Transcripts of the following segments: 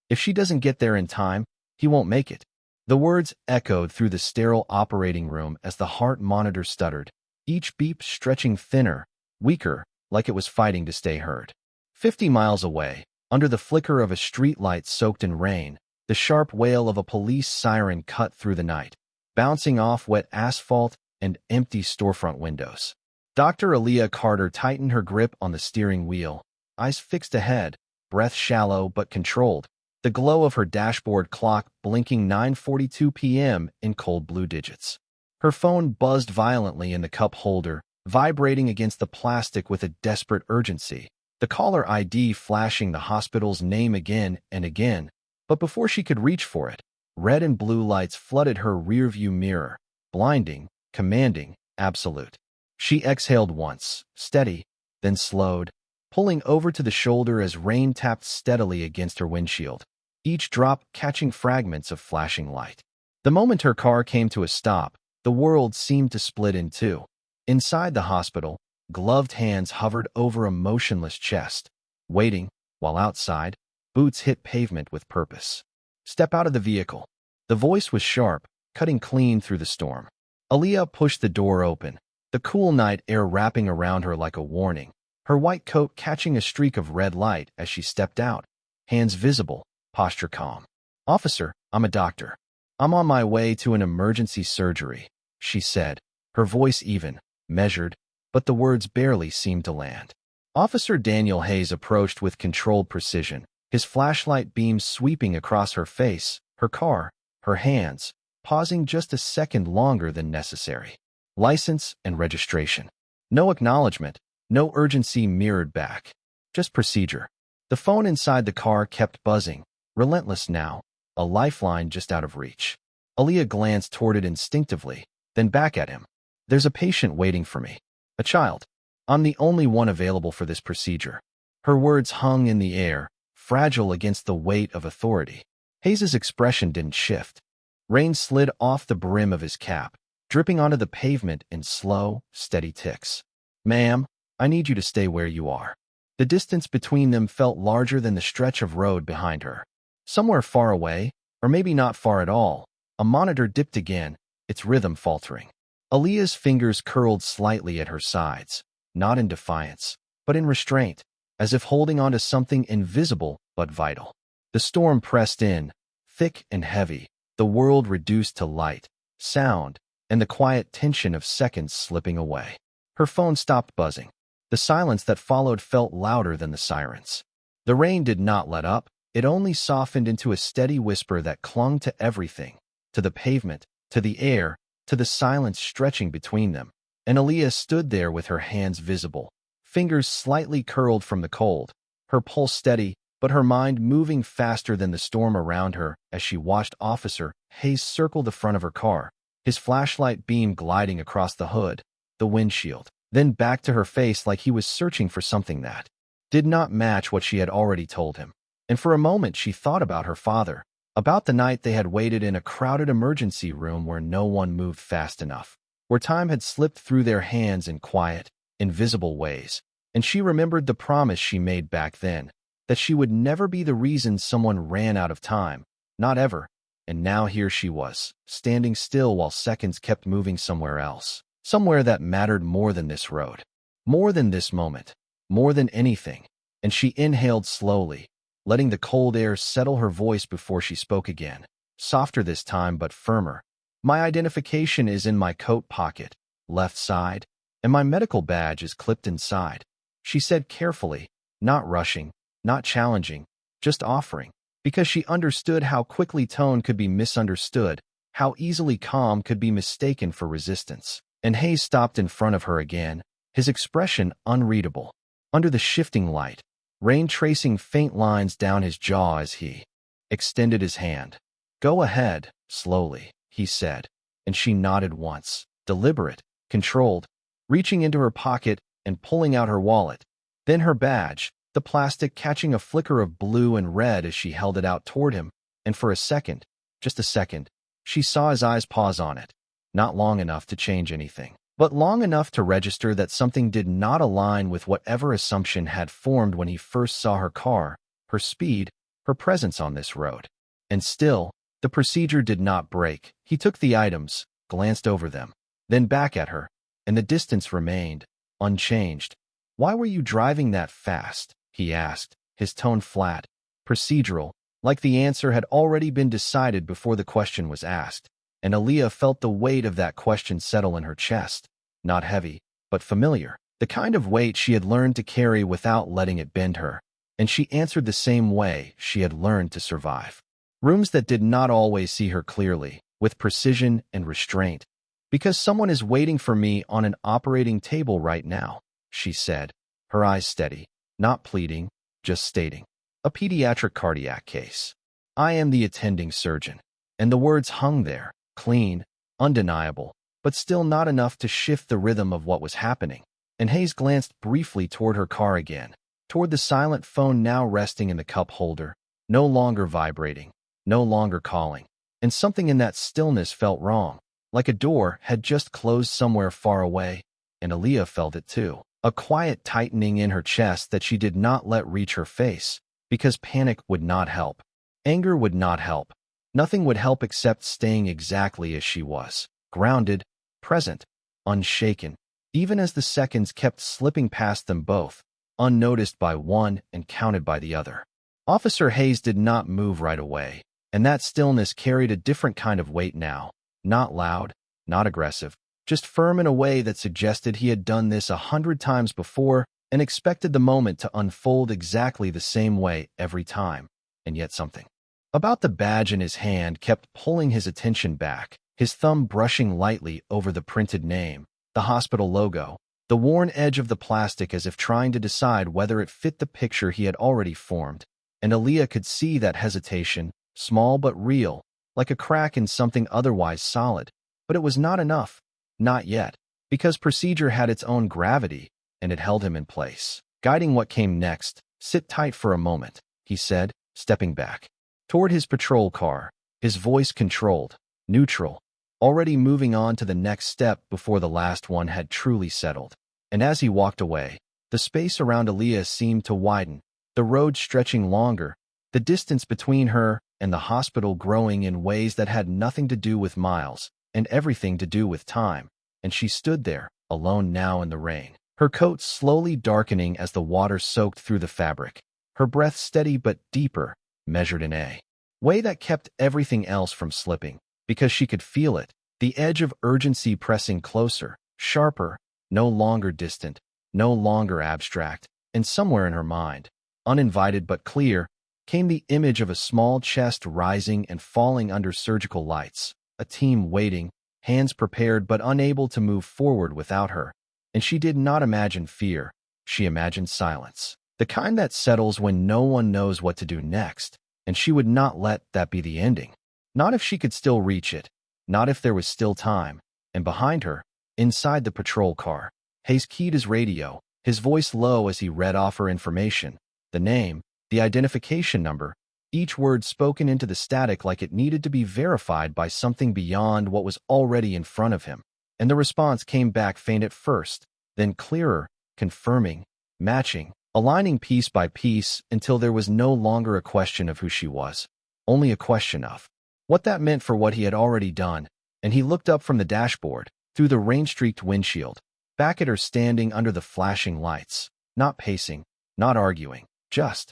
If she doesn't get there in time, he won't make it. The words echoed through the sterile operating room as the heart monitor stuttered, each beep stretching thinner, weaker, like it was fighting to stay heard. 50 miles away, under the flicker of a streetlight soaked in rain, the sharp wail of a police siren cut through the night, bouncing off wet asphalt and empty storefront windows. Dr. Aaliyah Carter tightened her grip on the steering wheel, eyes fixed ahead, breath shallow but controlled, the glow of her dashboard clock blinking 9:42 p.m. in cold blue digits. Her phone buzzed violently in the cup holder, vibrating against the plastic with a desperate urgency, the caller ID flashing the hospital's name again and again. But before she could reach for it, red and blue lights flooded her rearview mirror, blinding, commanding, absolute. She exhaled once, steady, then slowed, pulling over to the shoulder as rain tapped steadily against her windshield, each drop catching fragments of flashing light. The moment her car came to a stop, the world seemed to split in two. Inside the hospital, gloved hands hovered over a motionless chest, waiting, while outside, boots hit pavement with purpose. Step out of the vehicle. The voice was sharp, cutting clean through the storm. Aaliyah pushed the door open, the cool night air wrapping around her like a warning, her white coat catching a streak of red light as she stepped out, hands visible, posture calm. "Officer, I'm a doctor. I'm on my way to an emergency surgery," she said, her voice even, measured, but the words barely seemed to land. Officer Daniel Hayes approached with controlled precision, his flashlight beam sweeping across her face, her car, her hands, pausing just a second longer than necessary. License and registration. No acknowledgement, no urgency mirrored back. Just procedure. The phone inside the car kept buzzing, relentless now, a lifeline just out of reach. Aaliyah glanced toward it instinctively, then back at him. "There's a patient waiting for me. A child. I'm the only one available for this procedure." Her words hung in the air, fragile against the weight of authority. Hayes's expression didn't shift. Rain slid off the brim of his cap, dripping onto the pavement in slow, steady ticks. "Ma'am, I need you to stay where you are." The distance between them felt larger than the stretch of road behind her. Somewhere far away, or maybe not far at all, a monitor dipped again, its rhythm faltering. Aaliyah's fingers curled slightly at her sides, not in defiance, but in restraint, as if holding onto something invisible but vital. The storm pressed in, thick and heavy, the world reduced to light, sound, and the quiet tension of seconds slipping away. Her phone stopped buzzing. The silence that followed felt louder than the sirens. The rain did not let up, it only softened into a steady whisper that clung to everything, to the pavement, to the air, to the silence stretching between them. And Aaliyah stood there with her hands visible, fingers slightly curled from the cold, her pulse steady, but her mind moving faster than the storm around her as she watched Officer Hayes circle the front of her car, his flashlight beam gliding across the hood, the windshield, then back to her face like he was searching for something that did not match what she had already told him. And for a moment she thought about her father, about the night they had waited in a crowded emergency room where no one moved fast enough, where time had slipped through their hands in quiet, invisible ways. And she remembered the promise she made back then, that she would never be the reason someone ran out of time, not ever. And now here she was, standing still while seconds kept moving somewhere else, somewhere that mattered more than this road, more than this moment, more than anything. And she inhaled slowly, letting the cold air settle her voice before she spoke again, softer this time but firmer. "My identification is in my coat pocket, left side, and my medical badge is clipped inside," she said carefully, not rushing, not challenging, just offering, because she understood how quickly tone could be misunderstood, how easily calm could be mistaken for resistance. And Hayes stopped in front of her again, his expression unreadable. Under the shifting light, rain tracing faint lines down his jaw as he extended his hand. "Go ahead," slowly, he said, and she nodded once, deliberate, controlled, reaching into her pocket and pulling out her wallet, then her badge, the plastic catching a flicker of blue and red as she held it out toward him, and for a second, just a second, she saw his eyes pause on it, not long enough to change anything, but long enough to register that something did not align with whatever assumption had formed when he first saw her car, her speed, her presence on this road. And still, the procedure did not break. He took the items, glanced over them, then back at her, and the distance remained unchanged. "Why were you driving that fast?" he asked, his tone flat, procedural, like the answer had already been decided before the question was asked. And Aaliyah felt the weight of that question settle in her chest, not heavy, but familiar, the kind of weight she had learned to carry without letting it bend her. And she answered the same way she had learned to survive. Rooms that did not always see her clearly, with precision and restraint. "Because someone is waiting for me on an operating table right now," she said, her eyes steady, not pleading, just stating. "A pediatric cardiac case. I am the attending surgeon." And the words hung there, clean, undeniable, but still not enough to shift the rhythm of what was happening. And Hayes glanced briefly toward her car again, toward the silent phone now resting in the cup holder, no longer vibrating, no longer calling. And something in that stillness felt wrong, like a door had just closed somewhere far away, and Aaliyah felt it too. A quiet tightening in her chest that she did not let reach her face, because panic would not help. Anger would not help. Nothing would help except staying exactly as she was, grounded, present, unshaken, even as the seconds kept slipping past them both, unnoticed by one and counted by the other. Officer Hayes did not move right away, and that stillness carried a different kind of weight now, not loud, not aggressive, just firm in a way that suggested he had done this 100 times before and expected the moment to unfold exactly the same way every time. And yet something about the badge in his hand kept pulling his attention back, his thumb brushing lightly over the printed name, the hospital logo, the worn edge of the plastic as if trying to decide whether it fit the picture he had already formed. And Aaliyah could see that hesitation, small but real, like a crack in something otherwise solid. But it was not enough. Not yet, because procedure had its own gravity, and it held him in place, guiding what came next. "Sit tight for a moment," he said, stepping back toward his patrol car, his voice controlled, neutral, already moving on to the next step before the last one had truly settled. And as he walked away, the space around Aaliyah seemed to widen, the road stretching longer, the distance between her and the hospital growing in ways that had nothing to do with miles and everything to do with time. And she stood there, alone now in the rain, her coat slowly darkening as the water soaked through the fabric, her breath steady but deeper, measured in a way that kept everything else from slipping, because she could feel it, the edge of urgency pressing closer, sharper, no longer distant, no longer abstract. And somewhere in her mind, uninvited but clear, came the image of a small chest rising and falling under surgical lights, a team waiting, hands prepared but unable to move forward without her. And she did not imagine fear, she imagined silence, the kind that settles when no one knows what to do next, and she would not let that be the ending. Not if she could still reach it, not if there was still time. And behind her, inside the patrol car, Hayes keyed his radio, his voice low as he read off her information, the name, the identification number, each word spoken into the static like it needed to be verified by something beyond what was already in front of him. And the response came back faint at first, then clearer, confirming, matching, aligning piece by piece until there was no longer a question of who she was, only a question of what that meant for what he had already done. And he looked up from the dashboard, through the rain-streaked windshield, back at her standing under the flashing lights, not pacing, not arguing, just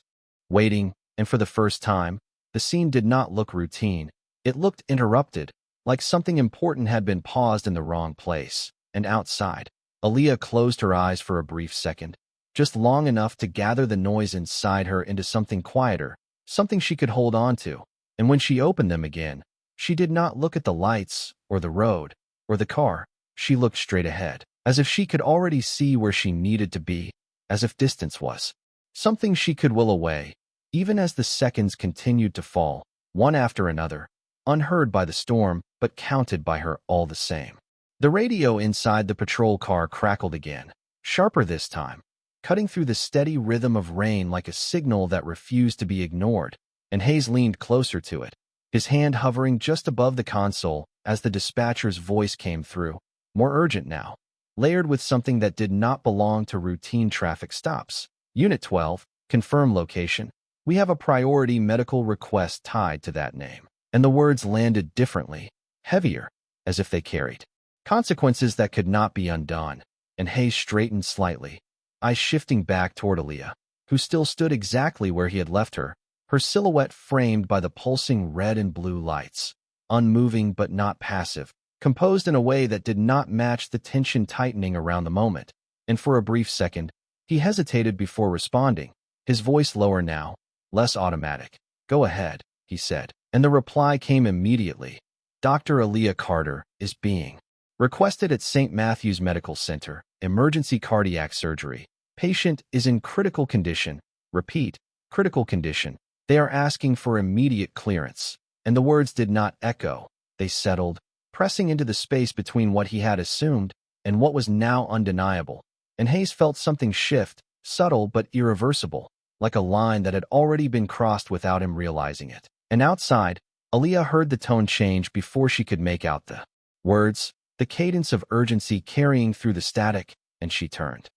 waiting. And for the first time, the scene did not look routine. It looked interrupted, like something important had been paused in the wrong place. And outside, Aaliyah closed her eyes for a brief second, just long enough to gather the noise inside her into something quieter, something she could hold on to. And when she opened them again, she did not look at the lights, or the road, or the car. She looked straight ahead, as if she could already see where she needed to be, as if distance was something she could will away, even as the seconds continued to fall, one after another, unheard by the storm, but counted by her all the same. The radio inside the patrol car crackled again, sharper this time, cutting through the steady rhythm of rain like a signal that refused to be ignored. And Hayes leaned closer to it, his hand hovering just above the console as the dispatcher's voice came through, more urgent now, layered with something that did not belong to routine traffic stops. "Unit 12, confirm location." We have a priority medical request tied to that name. And the words landed differently, heavier, as if they carried consequences that could not be undone. And Hayes straightened slightly, eyes shifting back toward Aaliyah, who still stood exactly where he had left her, her silhouette framed by the pulsing red and blue lights, unmoving but not passive, composed in a way that did not match the tension tightening around the moment. And for a brief second, he hesitated before responding, his voice lower now, less automatic. "Go ahead," he said. And the reply came immediately. "Dr. Aaliyah Carter is being requested at St. Matthew's Medical Center, emergency cardiac surgery. Patient is in critical condition. Repeat, critical condition. They are asking for immediate clearance." And the words did not echo. They settled, pressing into the space between what he had assumed and what was now undeniable. And Hayes felt something shift, subtle but irreversible, like a line that had already been crossed without him realizing it. And outside, Aaliyah heard the tone change before she could make out the words, the cadence of urgency carrying through the static, and she turned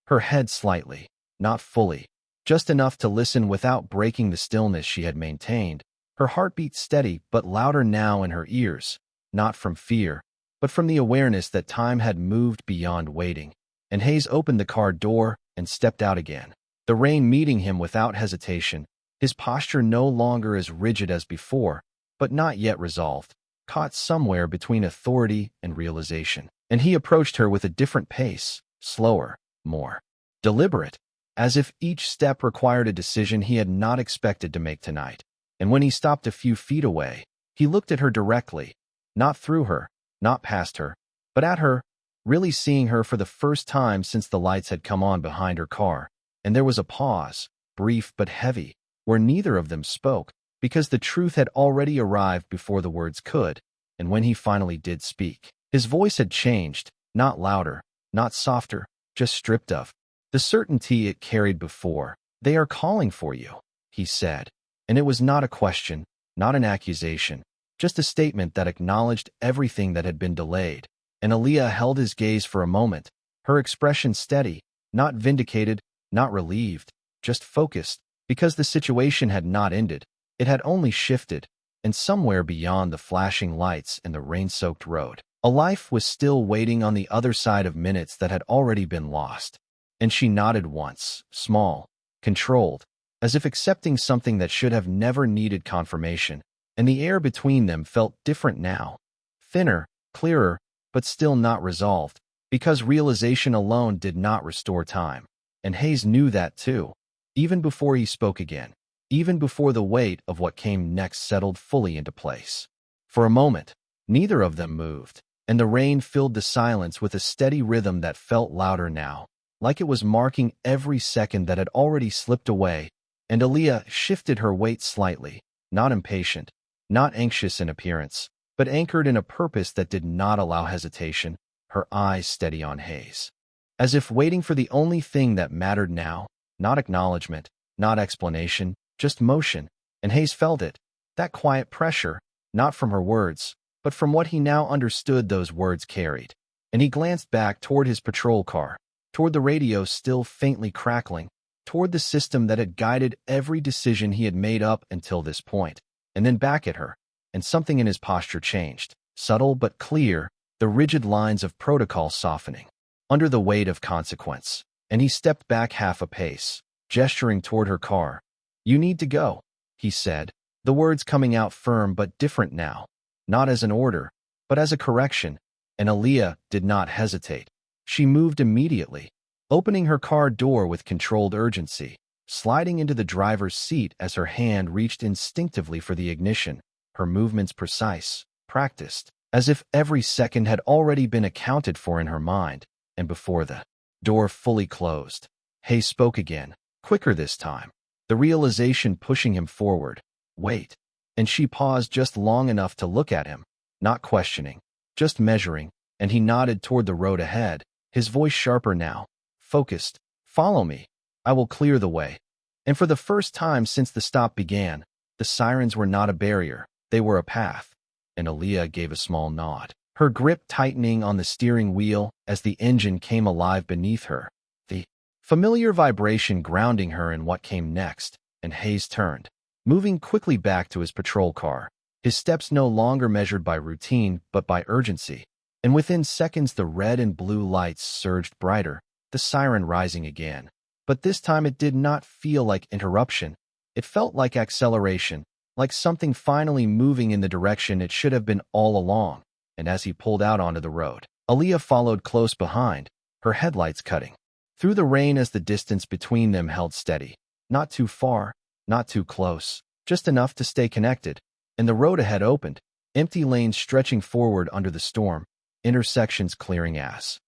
her head slightly, not fully, just enough to listen without breaking the stillness she had maintained, her heartbeat steady but louder now in her ears, not from fear, but from the awareness that time had moved beyond waiting. And Hayes opened the car door and stepped out again, the rain meeting him without hesitation, his posture no longer as rigid as before, but not yet resolved, caught somewhere between authority and realization. And he approached her with a different pace, slower, more deliberate, as if each step required a decision he had not expected to make tonight. And when he stopped a few feet away, he looked at her directly, not through her, not past her, but at her, really seeing her for the first time since the lights had come on behind her car. And there was a pause, brief but heavy, where neither of them spoke, because the truth had already arrived before the words could. And when he finally did speak, his voice had changed, not louder, not softer, just stripped of the certainty it carried before. "They are calling for you," he said. And it was not a question, not an accusation, just a statement that acknowledged everything that had been delayed. And Aaliyah held his gaze for a moment, her expression steady, not vindicated, not relieved, just focused, because the situation had not ended. It had only shifted, and somewhere beyond the flashing lights and the rain-soaked road, a life was still waiting on the other side of minutes that had already been lost. And she nodded once, small, controlled, as if accepting something that should have never needed confirmation. And the air between them felt different now, thinner, clearer, but still not resolved, because realization alone did not restore time. And Hayes knew that too, even before he spoke again, even before the weight of what came next settled fully into place. For a moment, neither of them moved, and the rain filled the silence with a steady rhythm that felt louder now, like it was marking every second that had already slipped away. And Aaliyah shifted her weight slightly, not impatient, not anxious in appearance, but anchored in a purpose that did not allow hesitation, her eyes steady on Hayes, as if waiting for the only thing that mattered now, not acknowledgement, not explanation, just motion. And Hayes felt it, that quiet pressure, not from her words, but from what he now understood those words carried. And he glanced back toward his patrol car, toward the radio still faintly crackling, toward the system that had guided every decision he had made up until this point, and then back at her. And something in his posture changed, subtle but clear, the rigid lines of protocol softening under the weight of consequence. And he stepped back half a pace, gesturing toward her car. "You need to go," he said, the words coming out firm but different now, not as an order, but as a correction. And Aaliyah did not hesitate. She moved immediately, opening her car door with controlled urgency, sliding into the driver's seat as her hand reached instinctively for the ignition, her movements precise, practiced, as if every second had already been accounted for in her mind. And before the door fully closed, Hayes spoke again, quicker this time, the realization pushing him forward. "Wait." And she paused just long enough to look at him, not questioning, just measuring, and he nodded toward the road ahead, his voice sharper now, focused. "Follow me. I will clear the way." And for the first time since the stop began, the sirens were not a barrier, they were a path. And Aaliyah gave a small nod, her grip tightening on the steering wheel as the engine came alive beneath her, the familiar vibration grounding her in what came next. and Hayes turned, moving quickly back to his patrol car, his steps no longer measured by routine but by urgency. And within seconds the red and blue lights surged brighter, the siren rising again. But this time it did not feel like interruption. It felt like acceleration, like something finally moving in the direction it should have been all along. And as he pulled out onto the road, Aaliyah followed close behind, her headlights cutting through the rain as the distance between them held steady. Not too far, not too close, just enough to stay connected. And the road ahead opened, empty lanes stretching forward under the storm, intersections clearing as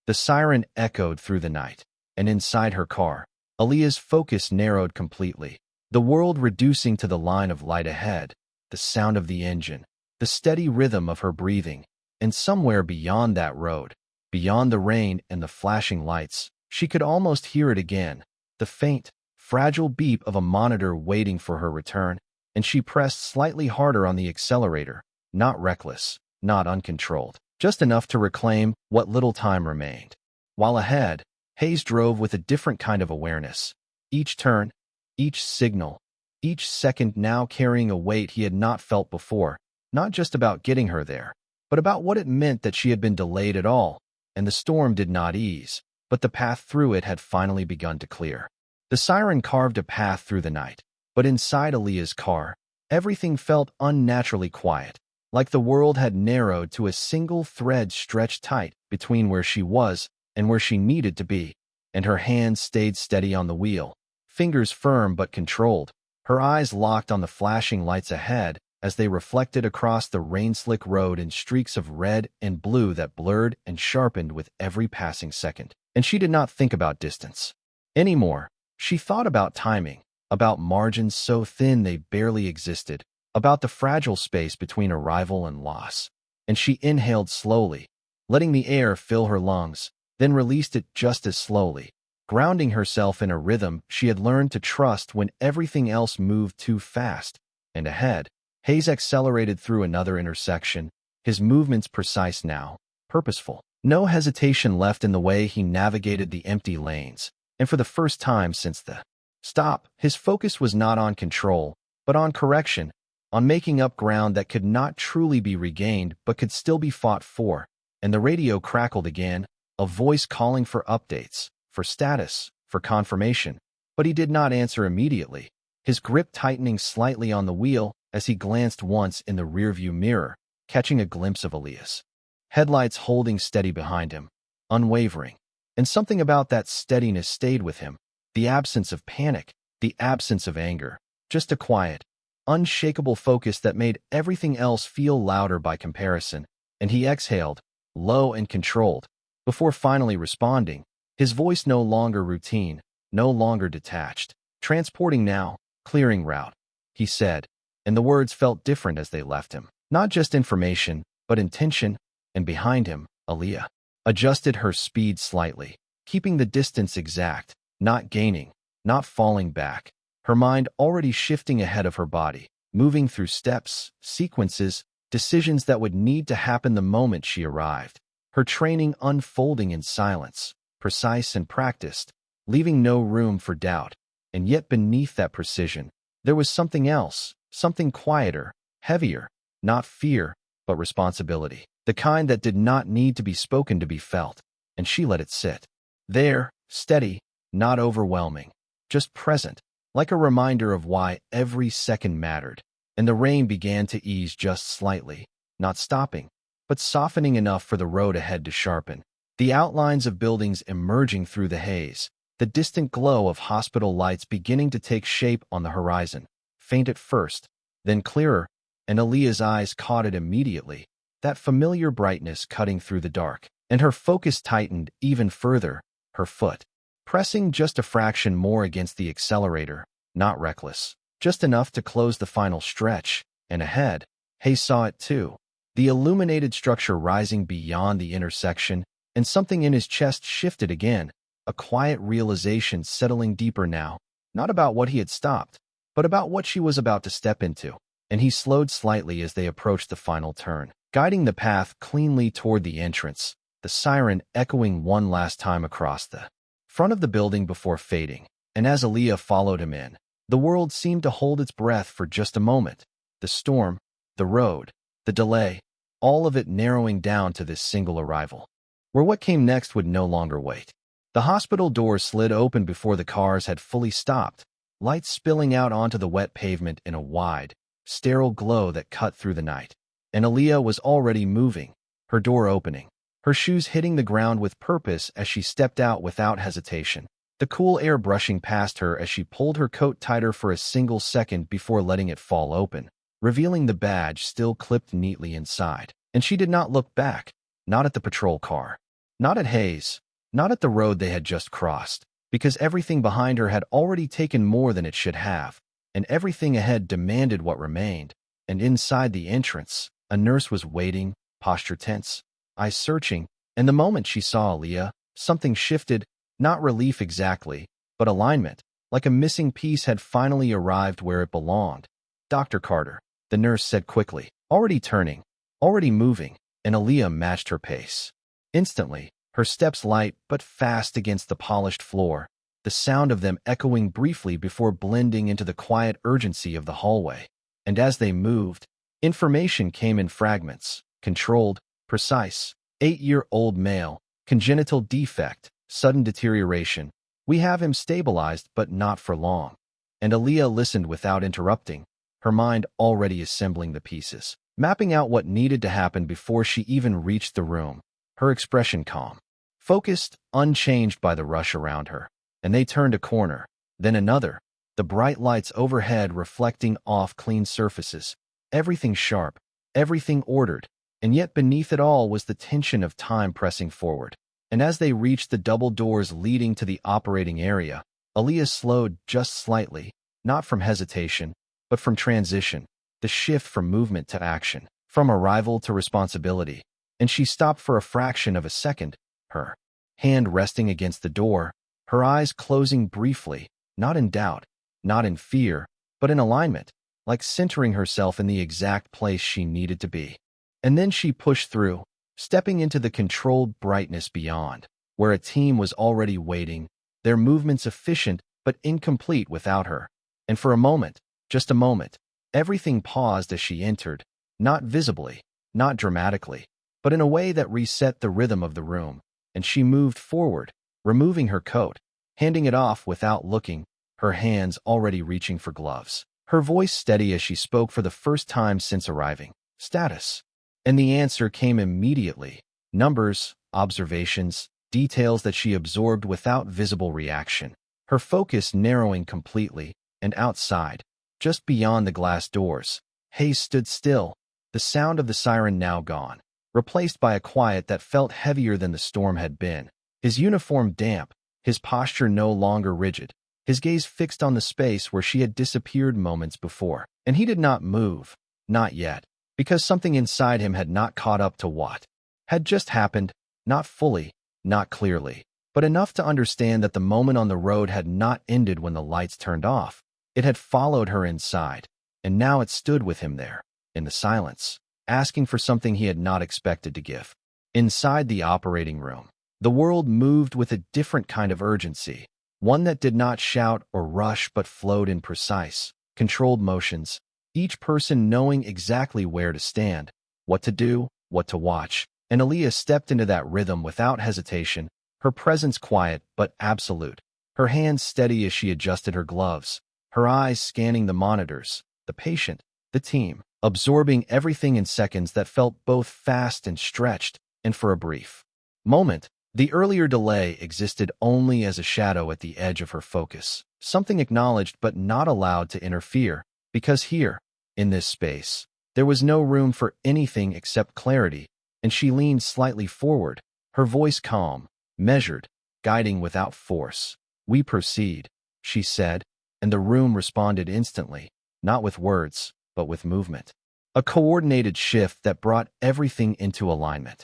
the siren echoed through the night. And inside her car, Aaliyah's focus narrowed completely, the world reducing to the line of light ahead, the sound of the engine, the steady rhythm of her breathing. And somewhere beyond that road, beyond the rain and the flashing lights, she could almost hear it again, the faint, fragile beep of a monitor waiting for her return. And she pressed slightly harder on the accelerator, not reckless, not uncontrolled, just enough to reclaim what little time remained. While ahead, Hayes drove with a different kind of awareness. Each turn, each signal, each second now carrying a weight he had not felt before, not just about getting her there, but about what it meant that she had been delayed at all. And the storm did not ease, but the path through it had finally begun to clear. The siren carved a path through the night, but inside Aaliyah's car, everything felt unnaturally quiet, like the world had narrowed to a single thread stretched tight between where she was and where she needed to be. And her hands stayed steady on the wheel, fingers firm but controlled, her eyes locked on the flashing lights ahead as they reflected across the rain-slick road in streaks of red and blue that blurred and sharpened with every passing second. And she did not think about distance anymore. She thought about timing, about margins so thin they barely existed, about the fragile space between arrival and loss. And she inhaled slowly, letting the air fill her lungs, then released it just as slowly, grounding herself in a rhythm she had learned to trust when everything else moved too fast. And ahead, Hayes accelerated through another intersection, his movements precise now, purposeful. No hesitation left in the way he navigated the empty lanes. And for the first time since the stop, his focus was not on control, but on correction, on making up ground that could not truly be regained but could still be fought for. And the radio crackled again, a voice calling for updates, for status, for confirmation. But he did not answer immediately, his grip tightening slightly on the wheel as he glanced once in the rearview mirror, catching a glimpse of Aaliyah's headlights holding steady behind him, unwavering. And something about that steadiness stayed with him, the absence of panic, the absence of anger, just a quiet, unshakable focus that made everything else feel louder by comparison. And he exhaled, low and controlled, before finally responding, his voice no longer routine, no longer detached, transporting now, clearing route, he said, and the words felt different as they left him. Not just information, but intention. And behind him, Aaliyah adjusted her speed slightly, keeping the distance exact, not gaining, not falling back, her mind already shifting ahead of her body, moving through steps, sequences, decisions that would need to happen the moment she arrived, her training unfolding in silence, precise and practiced, leaving no room for doubt. And yet beneath that precision, there was something else, something quieter, heavier, not fear, but responsibility, the kind that did not need to be spoken to be felt. And she let it sit there, steady, not overwhelming, just present, like a reminder of why every second mattered. And the rain began to ease just slightly, not stopping, but softening enough for the road ahead to sharpen, the outlines of buildings emerging through the haze, the distant glow of hospital lights beginning to take shape on the horizon, faint at first, then clearer. And Aaliyah's eyes caught it immediately, that familiar brightness cutting through the dark. And her focus tightened even further, her foot pressing just a fraction more against the accelerator, not reckless, just enough to close the final stretch. And ahead, Hayes saw it too, the illuminated structure rising beyond the intersection, and something in his chest shifted again, a quiet realization settling deeper now, not about what he had stopped, but about what she was about to step into. And he slowed slightly as they approached the final turn, guiding the path cleanly toward the entrance, the siren echoing one last time across the front of the building before fading. And as Aaliyah followed him in, The world seemed to hold its breath for just a moment. The storm, the road, the delay, all of it narrowing down to this single arrival, where what came next would no longer wait. The hospital doors slid open before the cars had fully stopped, lights spilling out onto the wet pavement in a wide, sterile glow that cut through the night. And Aaliyah was already moving, her door opening, her shoes hitting the ground with purpose as she stepped out without hesitation, the cool air brushing past her as she pulled her coat tighter for a single second before letting it fall open, revealing the badge still clipped neatly inside. And she did not look back, not at the patrol car, not at Hayes, not at the road they had just crossed, because everything behind her had already taken more than it should have, and everything ahead demanded what remained. And inside the entrance, a nurse was waiting, posture tense, eyes searching, and the moment she saw Aaliyah, something shifted, not relief exactly, but alignment, like a missing piece had finally arrived where it belonged. "Dr. Carter," the nurse said quickly, already turning, already moving, and Aaliyah matched her pace. Instantly, her steps light but fast against the polished floor, the sound of them echoing briefly before blending into the quiet urgency of the hallway. And as they moved, information came in fragments, controlled, precise. 8-year-old male, congenital defect, sudden deterioration. We have him stabilized, but not for long. And Aaliyah listened without interrupting, her mind already assembling the pieces, mapping out what needed to happen before she even reached the room, her expression calm, focused, unchanged by the rush around her. And they turned a corner, then another, the bright lights overhead reflecting off clean surfaces, everything sharp, everything ordered, and yet beneath it all was the tension of time pressing forward. And as they reached the double doors leading to the operating area, Aaliyah slowed just slightly, not from hesitation, but from transition, the shift from movement to action, from arrival to responsibility. And she stopped for a fraction of a second, her hand resting against the door, her eyes closing briefly, not in doubt, not in fear, but in alignment, like centering herself in the exact place she needed to be. And then she pushed through, stepping into the controlled brightness beyond, where a team was already waiting, their movements efficient but incomplete without her. And for a moment, just a moment, everything paused as she entered, not visibly, not dramatically, but in a way that reset the rhythm of the room. And she moved forward, removing her coat, handing it off without looking, her hands already reaching for gloves, her voice steady as she spoke for the first time since arriving. "Status." And the answer came immediately. Numbers, observations, details that she absorbed without visible reaction, her focus narrowing completely. And outside, just beyond the glass doors, Hayes stood still, the sound of the siren now gone, replaced by a quiet that felt heavier than the storm had been. His uniform damp, his posture no longer rigid, his gaze fixed on the space where she had disappeared moments before. And he did not move, not yet, because something inside him had not caught up to what had just happened, not fully, not clearly, but enough to understand that the moment on the road had not ended when the lights turned off. It had followed her inside, and now it stood with him there, in the silence, asking for something he had not expected to give. Inside the operating room, the world moved with a different kind of urgency, one that did not shout or rush but flowed in precise, controlled motions, each person knowing exactly where to stand, what to do, what to watch. And Aaliyah stepped into that rhythm without hesitation, her presence quiet but absolute, her hands steady as she adjusted her gloves, her eyes scanning the monitors, the patient, the team, absorbing everything in seconds that felt both fast and stretched. And for a brief moment, the earlier delay existed only as a shadow at the edge of her focus, something acknowledged but not allowed to interfere, because here, in this space, there was no room for anything except clarity. And she leaned slightly forward, her voice calm, measured, guiding without force. "We proceed," she said, and the room responded instantly, not with words, but with movement. A coordinated shift that brought everything into alignment.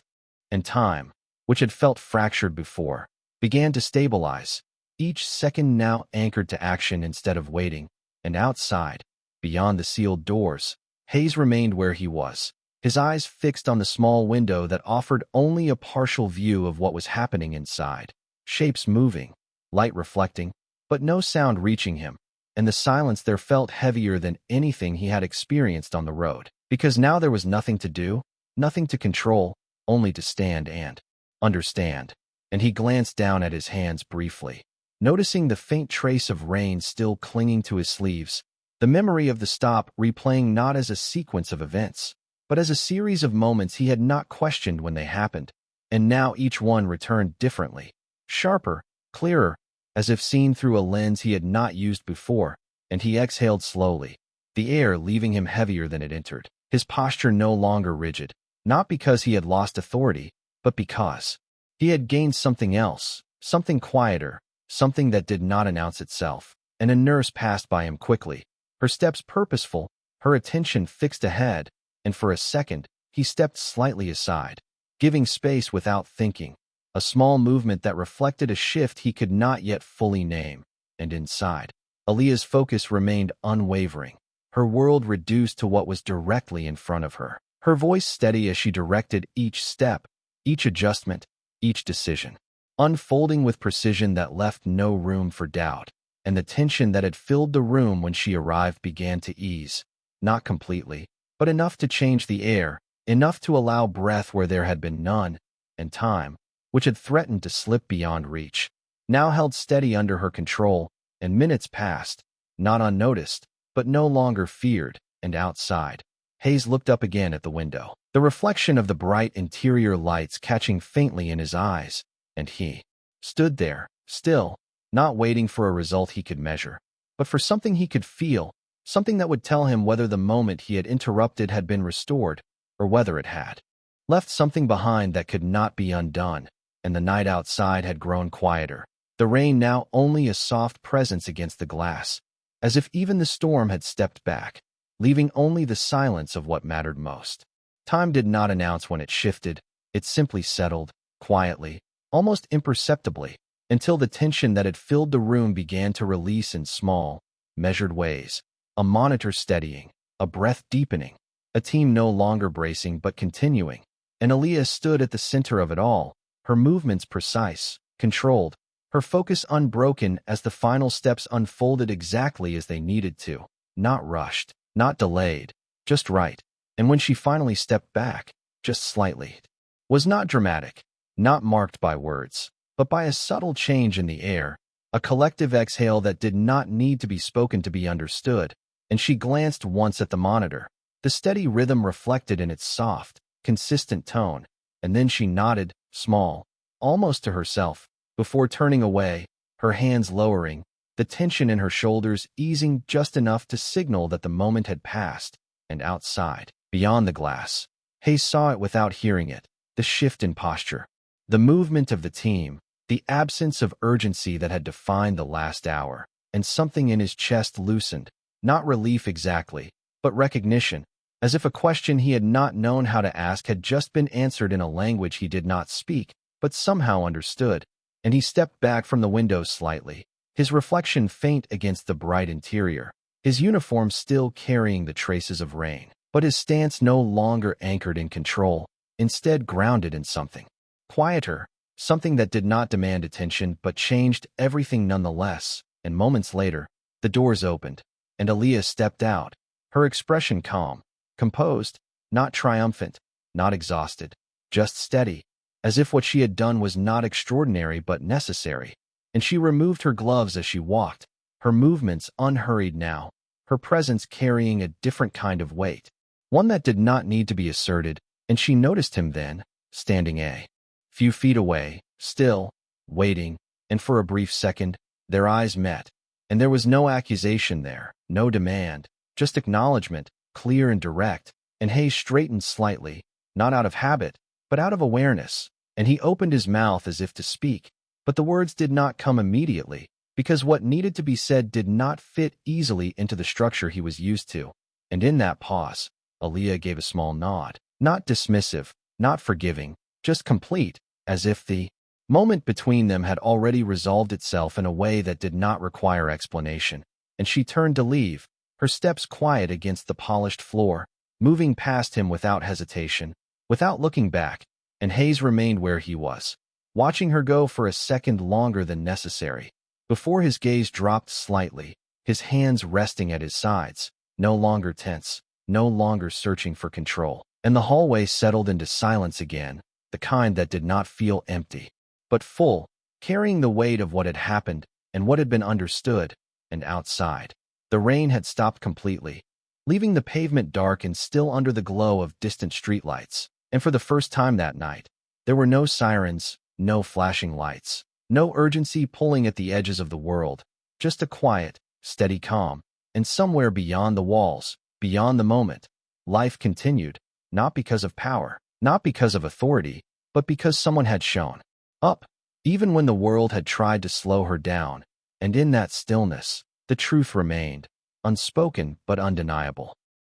And time, which had felt fractured before, began to stabilize, each second now anchored to action instead of waiting. And outside, beyond the sealed doors, Hayes remained where he was, his eyes fixed on the small window that offered only a partial view of what was happening inside. Shapes moving, light reflecting, but no sound reaching him. and the silence there felt heavier than anything he had experienced on the road. Because now there was nothing to do, nothing to control, only to stand and understand. And he glanced down at his hands briefly, noticing the faint trace of rain still clinging to his sleeves, the memory of the stop replaying not as a sequence of events, but as a series of moments he had not questioned when they happened, and now each one returned differently, sharper, clearer, as if seen through a lens he had not used before, and he exhaled slowly, the air leaving him heavier than it entered, his posture no longer rigid, not because he had lost authority, but because he had gained something else, something quieter, something that did not announce itself. And a nurse passed by him quickly, her steps purposeful, her attention fixed ahead, and for a second, he stepped slightly aside, giving space without thinking, a small movement that reflected a shift he could not yet fully name. And inside, Aaliyah's focus remained unwavering, her world reduced to what was directly in front of her, her voice steady as she directed each step, each adjustment, each decision, unfolding with precision that left no room for doubt. And the tension that had filled the room when she arrived began to ease, not completely, but enough to change the air, enough to allow breath where there had been none, and time, which had threatened to slip beyond reach, now held steady under her control, and minutes passed, not unnoticed, but no longer feared. And outside, Hayes looked up again at the window, the reflection of the bright interior lights catching faintly in his eyes, and he stood there, still, not waiting for a result he could measure, but for something he could feel, something that would tell him whether the moment he had interrupted had been restored, or whether it had left something behind that could not be undone. And the night outside had grown quieter, the rain now only a soft presence against the glass, as if even the storm had stepped back, leaving only the silence of what mattered most. Time did not announce when it shifted, it simply settled, quietly, almost imperceptibly, until the tension that had filled the room began to release in small, measured ways, a monitor steadying, a breath deepening, a team no longer bracing but continuing, and Aaliyah stood at the center of it all, her movements precise, controlled, her focus unbroken as the final steps unfolded exactly as they needed to, not rushed, not delayed, just right. And when she finally stepped back, just slightly, it was not dramatic, not marked by words, but by a subtle change in the air, a collective exhale that did not need to be spoken to be understood, and she glanced once at the monitor, the steady rhythm reflected in its soft, consistent tone, and then she nodded, small, almost to herself, before turning away, her hands lowering, the tension in her shoulders easing just enough to signal that the moment had passed. And outside, beyond the glass, Hayes saw it without hearing it, the shift in posture, the movement of the team, the absence of urgency that had defined the last hour, and something in his chest loosened, not relief exactly, but recognition, as if a question he had not known how to ask had just been answered in a language he did not speak, but somehow understood, and he stepped back from the window slightly, his reflection faint against the bright interior, his uniform still carrying the traces of rain, but his stance no longer anchored in control, instead grounded in something quieter, something that did not demand attention but changed everything nonetheless. And moments later, the doors opened, and Aaliyah stepped out, her expression calm, composed, not triumphant, not exhausted, just steady, as if what she had done was not extraordinary but necessary. And she removed her gloves as she walked, her movements unhurried now, her presence carrying a different kind of weight, one that did not need to be asserted. And she noticed him then, standing a few feet away, still, waiting, and for a brief second, their eyes met, and there was no accusation there, no demand, just acknowledgement, clear and direct. And Hayes straightened slightly, not out of habit, but out of awareness, and he opened his mouth as if to speak, but the words did not come immediately, because what needed to be said did not fit easily into the structure he was used to. And in that pause, Aaliyah gave a small nod, not dismissive, not forgiving, just complete, as if the moment between them had already resolved itself in a way that did not require explanation. And she turned to leave, her steps quiet against the polished floor, moving past him without hesitation, without looking back, and Hayes remained where he was, watching her go for a second longer than necessary, before his gaze dropped slightly, his hands resting at his sides, no longer tense, no longer searching for control. And the hallway settled into silence again, the kind that did not feel empty, but full, carrying the weight of what had happened and what had been understood. And outside, the rain had stopped completely, leaving the pavement dark and still under the glow of distant streetlights. And for the first time that night, there were no sirens, no flashing lights, no urgency pulling at the edges of the world, just a quiet, steady calm. And somewhere beyond the walls, beyond the moment, life continued, not because of power, not because of authority, but because someone had shown up, even when the world had tried to slow her down. And in that stillness, the truth remained, unspoken but undeniable.